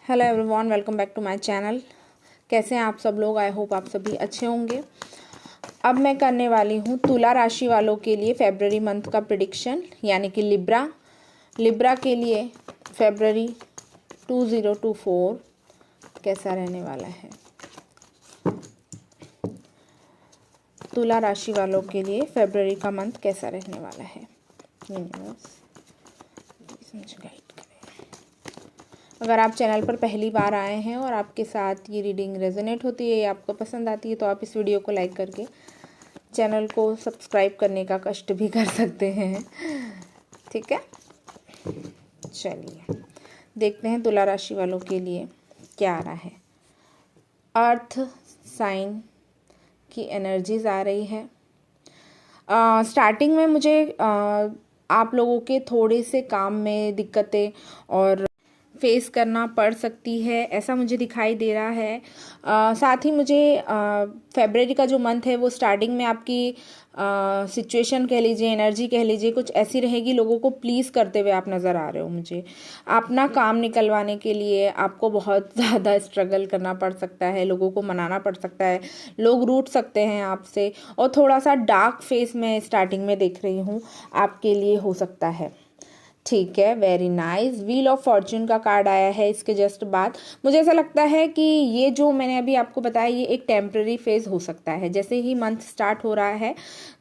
Hello everyone, welcome back to my channel. कैसे हैं आप सब लोग? आई होप आप सभी अच्छे होंगे। अब मैं करने वाली हूँ तुला राशि वालों के लिए फेब्रवरी मंथ का प्रिडिक्शन, यानी कि लिब्रा के लिए फेब्रवरी 2024 कैसा रहने वाला है। तुला राशि वालों के लिए फेब्रवरी का मंथ कैसा रहने वाला है। यूनिवर्स प्लीज मुझे गाइड करें। अगर आप चैनल पर पहली बार आए हैं और आपके साथ ये रीडिंग रेजोनेट होती है या आपको पसंद आती है तो आप इस वीडियो को लाइक करके चैनल को सब्सक्राइब करने का कष्ट भी कर सकते हैं। ठीक है, चलिए देखते हैं तुला राशि वालों के लिए क्या आ रहा है। अर्थ साइन की एनर्जीज आ रही है। स्टार्टिंग में मुझे आप लोगों के थोड़े से काम में दिक्कतें और फेस करना पड़ सकती है, ऐसा मुझे दिखाई दे रहा है। साथ ही मुझे फेब्रवरी का जो मंथ है वो स्टार्टिंग में आपकी सिचुएशन कह लीजिए, एनर्जी कह लीजिए, कुछ ऐसी रहेगी। लोगों को प्लीज़ करते हुए आप नज़र आ रहे हो मुझे। अपना काम निकलवाने के लिए आपको बहुत ज़्यादा स्ट्रगल करना पड़ सकता है, लोगों को मनाना पड़ सकता है, लोग रूठ सकते हैं आपसे, और थोड़ा सा डार्क फेस मैं स्टार्टिंग में देख रही हूँ आपके लिए हो सकता है। ठीक है, very nice. Wheel of Fortune का कार्ड आया है इसके जस्ट बाद। मुझे ऐसा लगता है कि ये जो मैंने अभी आपको बताया ये एक टेम्पररी फेज हो सकता है। जैसे ही मंथ स्टार्ट हो रहा है,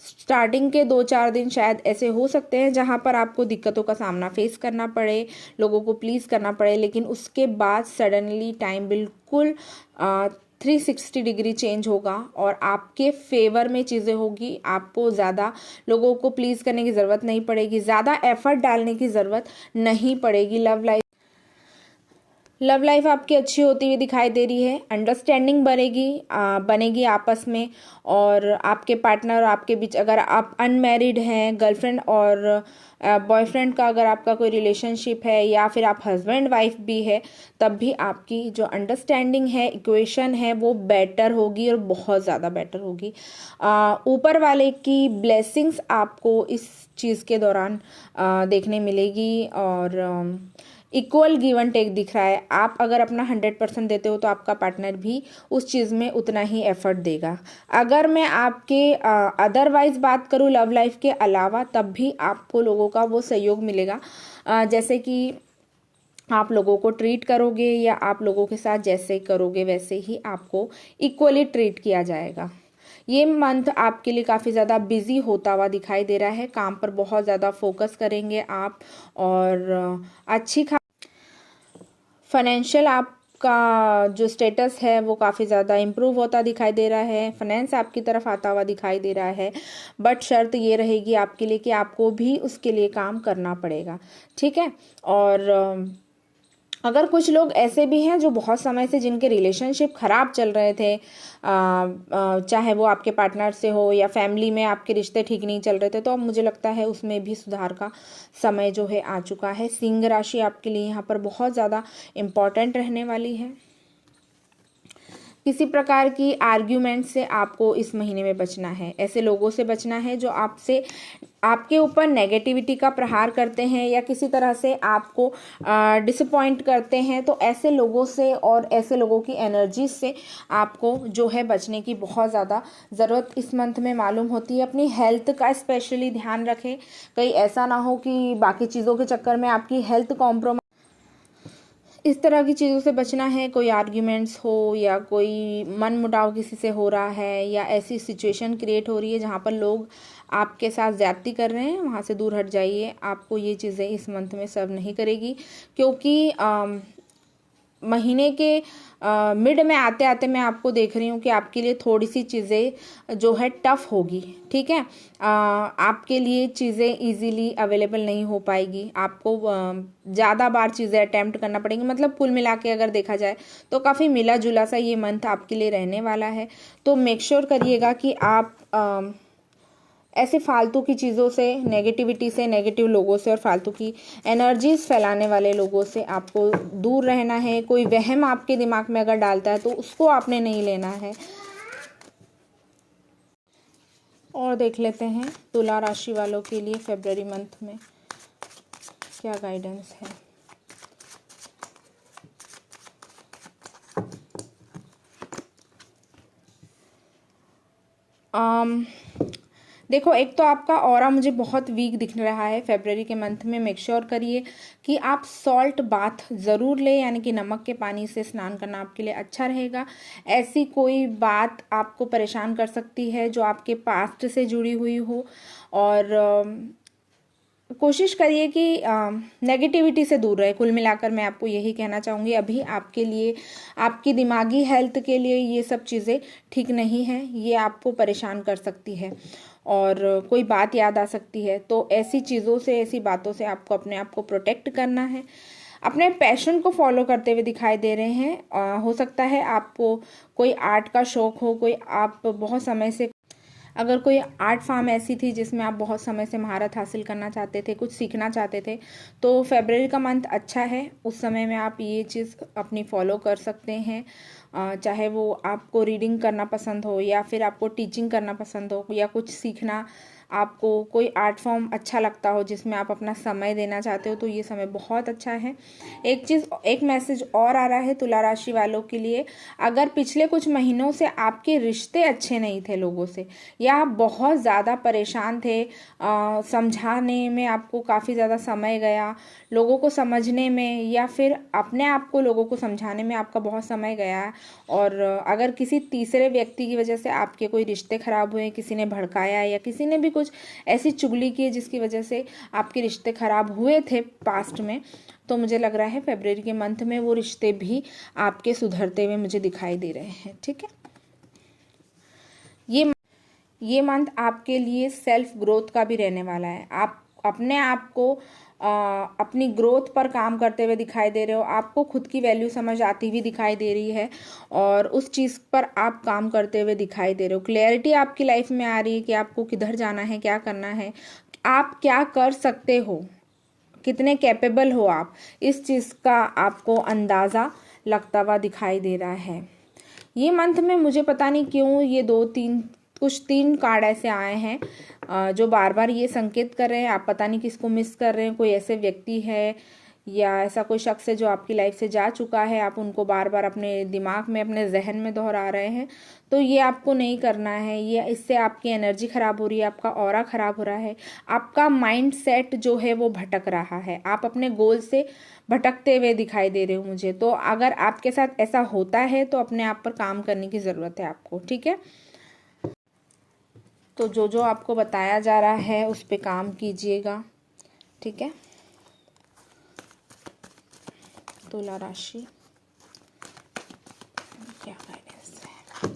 स्टार्टिंग के 2-4 दिन शायद ऐसे हो सकते हैं जहां पर आपको दिक्कतों का सामना फेस करना पड़े, लोगों को प्लीज़ करना पड़े, लेकिन उसके बाद सडनली टाइम बिल्कुल 360 डिग्री चेंज होगा और आपके फेवर में चीज़ें होगी। आपको ज़्यादा लोगों को प्लीज़ करने की ज़रूरत नहीं पड़ेगी, ज़्यादा एफर्ट डालने की ज़रूरत नहीं पड़ेगी। लव लाइफ आपकी अच्छी होती हुई दिखाई दे रही है। अंडरस्टैंडिंग बनेगी आपस में, और आपके पार्टनर और आपके बीच, अगर आप अनमैरिड हैं, गर्लफ्रेंड और बॉयफ्रेंड का अगर आपका कोई रिलेशनशिप है, या फिर आप हस्बैंड वाइफ भी है, तब भी आपकी जो अंडरस्टैंडिंग है, इक्वेशन है, वो बेटर होगी और बहुत ज़्यादा बेटर होगी। ऊपर वाले की ब्लेसिंग्स आपको इस चीज़ के दौरान देखने मिलेगी, और इक्वल गिव एंड टेक दिख रहा है। आप अगर अपना 100% देते हो तो आपका पार्टनर भी उस चीज़ में उतना ही एफर्ट देगा। अगर मैं आपके अदरवाइज बात करूँ लव लाइफ के अलावा, तब भी आपको लोगों का वो सहयोग मिलेगा। जैसे कि आप लोगों को ट्रीट करोगे, या आप लोगों के साथ जैसे करोगे वैसे ही आपको इक्वली ट्रीट किया जाएगा। ये मंथ आपके लिए काफ़ी ज़्यादा बिजी होता हुआ दिखाई दे रहा है। काम पर बहुत ज़्यादा फोकस करेंगे आप, और अच्छी फाइनेंशियल आपका जो स्टेटस है वो काफ़ी ज़्यादा इम्प्रूव होता दिखाई दे रहा है। फाइनेंस आपकी तरफ आता हुआ दिखाई दे रहा है, बट शर्त ये रहेगी आपके लिए कि आपको भी उसके लिए काम करना पड़ेगा। ठीक है, और अगर कुछ लोग ऐसे भी हैं जो बहुत समय से जिनके रिलेशनशिप ख़राब चल रहे थे, चाहे वो आपके पार्टनर से हो या फैमिली में आपके रिश्ते ठीक नहीं चल रहे थे, तो अब मुझे लगता है उसमें भी सुधार का समय जो है आ चुका है। सिंह राशि आपके लिए यहाँ पर बहुत ज़्यादा इम्पॉर्टेंट रहने वाली है। किसी प्रकार की आर्ग्यूमेंट से आपको इस महीने में बचना है। ऐसे लोगों से बचना है जो आपके ऊपर नेगेटिविटी का प्रहार करते हैं, या किसी तरह से आपको डिसअपॉइंट करते हैं। तो ऐसे लोगों से और ऐसे लोगों की एनर्जी से आपको जो है बचने की बहुत ज़्यादा ज़रूरत इस मंथ में मालूम होती है। अपनी हेल्थ का स्पेशली ध्यान रखें, कहीं ऐसा ना हो कि बाकी चीज़ों के चक्कर में आपकी हेल्थ कॉम्प्रोमाइज, इस तरह की चीज़ों से बचना है। कोई आर्ग्यूमेंट्स हो, या कोई मन मुटाव किसी से हो रहा है, या ऐसी सिचुएशन क्रिएट हो रही है जहाँ पर लोग आपके साथ ज़्यादती कर रहे हैं, वहाँ से दूर हट जाइए। आपको ये चीज़ें इस मंथ में सर्व नहीं करेगी, क्योंकि महीने के मिड में आते आते मैं आपको देख रही हूँ कि आपके लिए थोड़ी सी चीज़ें जो है टफ होगी। ठीक है, आपके लिए चीज़ें इजीली अवेलेबल नहीं हो पाएगी, आपको ज़्यादा बार चीज़ें अटैम्प्ट करना पड़ेंगी। मतलब कुल मिला के अगर देखा जाए तो काफ़ी मिला जुला सा ये मंथ आपके लिए रहने वाला है। तो मेक श्योर करिएगा कि आप ऐसे फालतू की चीज़ों से, नेगेटिविटी से, नेगेटिव लोगों से और फालतू की एनर्जीज फैलाने वाले लोगों से आपको दूर रहना है। कोई वहम आपके दिमाग में अगर डालता है तो उसको आपने नहीं लेना है। और देख लेते हैं तुला राशि वालों के लिए फरवरी मंथ में क्या गाइडेंस है। देखो, एक तो आपका ऑरा मुझे बहुत वीक दिख रहा है फरवरी के मंथ में। मेक श्योर करिए कि आप सॉल्ट बाथ ज़रूर लें, यानी कि नमक के पानी से स्नान करना आपके लिए अच्छा रहेगा। ऐसी कोई बात आपको परेशान कर सकती है जो आपके पास्ट से जुड़ी हुई हो, और कोशिश करिए कि नेगेटिविटी से दूर रहे। कुल मिलाकर मैं आपको यही कहना चाहूँगी, अभी आपके लिए, आपकी दिमागी हेल्थ के लिए ये सब चीज़ें ठीक नहीं हैं, ये आपको परेशान कर सकती है और कोई बात याद आ सकती है। तो ऐसी चीज़ों से, ऐसी बातों से आपको अपने आप को प्रोटेक्ट करना है। अपने पैशन को फॉलो करते हुए दिखाई दे रहे हैं। हो सकता है आपको कोई आर्ट का शौक हो, कोई आप बहुत समय से, अगर कोई आर्ट फॉर्म ऐसी थी जिसमें आप बहुत समय से महारत हासिल करना चाहते थे, कुछ सीखना चाहते थे, तो फरवरी का मंथ अच्छा है। उस समय में आप ये चीज़ अपनी फॉलो कर सकते हैं। चाहे वो आपको रीडिंग करना पसंद हो, या फिर आपको टीचिंग करना पसंद हो, या कुछ सीखना, आपको कोई आर्ट फॉर्म अच्छा लगता हो जिसमें आप अपना समय देना चाहते हो, तो ये समय बहुत अच्छा है। एक मैसेज और आ रहा है तुला राशि वालों के लिए। अगर पिछले कुछ महीनों से आपके रिश्ते अच्छे नहीं थे लोगों से, या आप बहुत ज़्यादा परेशान थे, समझाने में आपको काफ़ी ज़्यादा समय गया, लोगों को समझने में, या फिर अपने आप को लोगों को समझाने में आपका बहुत समय गया, और अगर किसी तीसरे व्यक्ति की वजह से आपके कोई रिश्ते खराब हुए, किसी ने भड़काया या किसी ने भी कुछ ऐसी चुगली की जिसकी वजह से आपके रिश्ते खराब हुए थे पास्ट में, तो मुझे लग रहा है फरवरी के मंथ में वो रिश्ते भी आपके सुधरते हुए मुझे दिखाई दे रहे हैं। ठीक है, ये मंथ आपके लिए सेल्फ ग्रोथ का भी रहने वाला है। आप अपने आप को अपनी ग्रोथ पर काम करते हुए दिखाई दे रहे हो। आपको खुद की वैल्यू समझ आती हुई दिखाई दे रही है, और उस चीज़ पर आप काम करते हुए दिखाई दे रहे हो। क्लैरिटी आपकी लाइफ में आ रही है कि आपको किधर जाना है, क्या करना है, आप क्या कर सकते हो, कितने कैपेबल हो आप, इस चीज़ का आपको अंदाज़ा लगता हुआ दिखाई दे रहा है। ये मंथ में मुझे पता नहीं क्यों ये तीन कार्ड ऐसे आए हैं जो बार बार ये संकेत कर रहे हैं, आप पता नहीं किसको मिस कर रहे हैं। कोई ऐसे व्यक्ति है या ऐसा कोई शख्स है जो आपकी लाइफ से जा चुका है, आप उनको बार बार अपने दिमाग में, अपने जहन में दोहरा रहे हैं। तो ये आपको नहीं करना है, ये इससे आपकी एनर्जी खराब हो रही है, आपका ऑरा खराब हो रहा है, आपका माइंड सेट जो है वो भटक रहा है, आप अपने गोल से भटकते हुए दिखाई दे रहे हो मुझे। तो अगर आपके साथ ऐसा होता है तो अपने आप पर काम करने की ज़रूरत है आपको। ठीक है, तो जो आपको बताया जा रहा है उस पे काम कीजिएगा। ठीक है, तुला राशि क्या गाइडेंस है?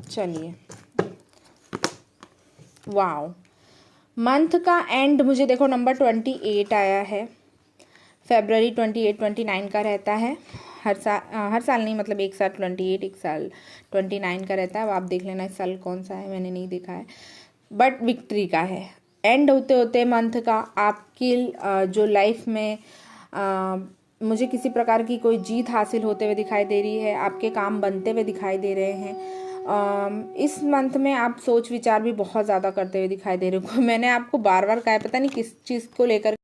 चलिए, वाओ, मंथ का एंड मुझे देखो नंबर 28 आया है। फरवरी 28 29 का रहता है। हर साल नहीं, मतलब एक साल 28, एक साल 29 का रहता है। अब आप देख लेना इस साल कौन सा है, मैंने नहीं देखा है, बट विक्ट्री का है। एंड होते होते मंथ का आपकी जो लाइफ में मुझे किसी प्रकार की कोई जीत हासिल होते हुए दिखाई दे रही है, आपके काम बनते हुए दिखाई दे रहे हैं। इस मंथ में आप सोच विचार भी बहुत ज़्यादा करते हुए दिखाई दे रहे हो। मैंने आपको बार बार कहा है, पता नहीं किस चीज़ को लेकर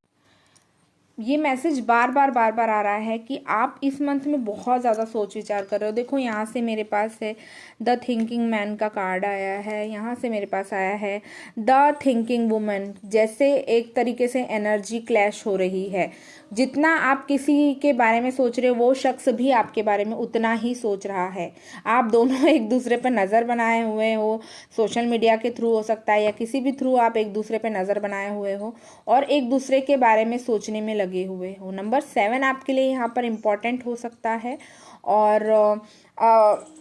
ये मैसेज बार बार आ रहा है कि आप इस मंथ में बहुत ज़्यादा सोच विचार कर रहे हो। देखो, यहाँ से मेरे पास है द थिंकिंग मैन का कार्ड आया है, यहाँ से मेरे पास आया है द थिंकिंग वुमन। जैसे एक तरीके से एनर्जी क्लैश हो रही है। जितना आप किसी के बारे में सोच रहे हो, वो शख्स भी आपके बारे में उतना ही सोच रहा है। आप दोनों एक दूसरे पर नज़र बनाए हुए हो, सोशल मीडिया के थ्रू हो सकता है, या किसी भी थ्रू आप एक दूसरे पर नज़र बनाए हुए हो और एक दूसरे के बारे में सोचने में लगे हुए हो। नंबर 7 आपके लिए यहाँ पर इम्पॉर्टेंट हो सकता है। और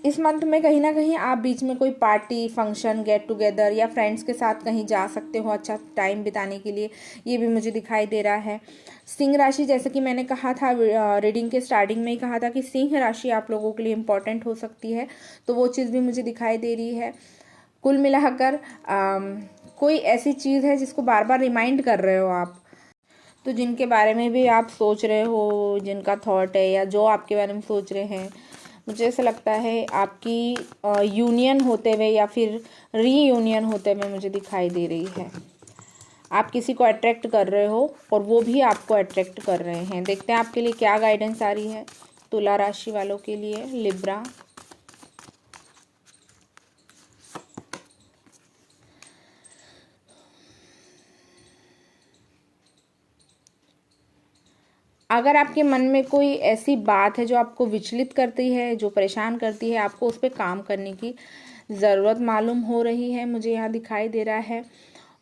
इस मंथ में कहीं ना कहीं आप बीच में कोई पार्टी, फंक्शन, गेट टुगेदर या फ्रेंड्स के साथ कहीं जा सकते हो अच्छा टाइम बिताने के लिए, ये भी मुझे दिखाई दे रहा है। सिंह राशि, जैसे कि मैंने कहा था रीडिंग के स्टार्टिंग में ही कहा था कि सिंह राशि आप लोगों के लिए इम्पॉर्टेंट हो सकती है, तो वो चीज़ भी मुझे दिखाई दे रही है। कुल मिलाकर कोई ऐसी चीज़ है जिसको बार बार रिमाइंड कर रहे हो आप, तो जिनके बारे में भी आप सोच रहे हो, जिनका थॉट है या जो आपके बारे में सोच रहे हैं, मुझे ऐसा लगता है आपकी यूनियन होते हुए या फिर रीयूनियन होते हुए मुझे दिखाई दे रही है। आप किसी को अट्रैक्ट कर रहे हो और वो भी आपको अट्रैक्ट कर रहे हैं। देखते हैं आपके लिए क्या गाइडेंस आ रही है तुला राशि वालों के लिए। लिब्रा, अगर आपके मन में कोई ऐसी बात है जो आपको विचलित करती है, जो परेशान करती है, आपको उस पर काम करने की ज़रूरत मालूम हो रही है, मुझे यहाँ दिखाई दे रहा है।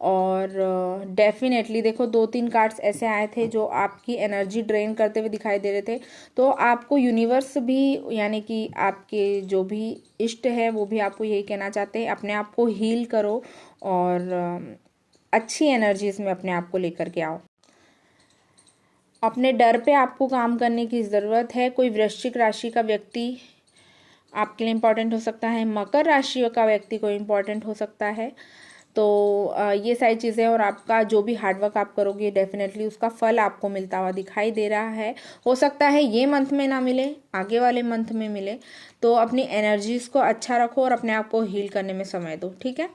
और डेफिनेटली देखो 2-3 कार्ड्स ऐसे आए थे जो आपकी एनर्जी ड्रेन करते हुए दिखाई दे रहे थे। तो आपको यूनिवर्स भी, यानी कि आपके जो भी इष्ट है वो भी आपको यही कहना चाहते हैं, अपने आप को हील करो और अच्छी एनर्जीज में अपने आप को लेकर के आओ। अपने डर पे आपको काम करने की ज़रूरत है। कोई वृश्चिक राशि का व्यक्ति आपके लिए इम्पॉर्टेंट हो सकता है, मकर राशि का व्यक्ति कोई इम्पॉर्टेंट हो सकता है। तो ये सारी चीज़ें, और आपका जो भी हार्डवर्क आप करोगे डेफिनेटली उसका फल आपको मिलता हुआ दिखाई दे रहा है। हो सकता है ये मंथ में ना मिले, आगे वाले मंथ में मिले। तो अपनी एनर्जीज़ को अच्छा रखो और अपने आप को हील करने में समय दो, ठीक है।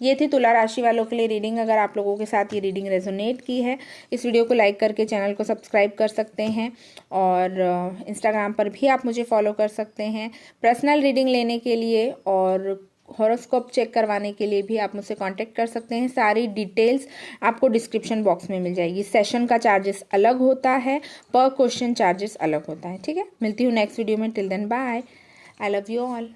ये थी तुला राशि वालों के लिए रीडिंग। अगर आप लोगों के साथ ये रीडिंग रेजोनेट की है, इस वीडियो को लाइक करके चैनल को सब्सक्राइब कर सकते हैं और इंस्टाग्राम पर भी आप मुझे फॉलो कर सकते हैं। पर्सनल रीडिंग लेने के लिए और हॉरोस्कोप चेक करवाने के लिए भी आप मुझसे कांटेक्ट कर सकते हैं। सारी डिटेल्स आपको डिस्क्रिप्शन बॉक्स में मिल जाएगी। सेशन का चार्जेस अलग होता है, पर क्वेश्चन चार्जेस अलग होता है, ठीक है। मिलती हूँ नेक्स्ट वीडियो में। Till then bye, I love you all.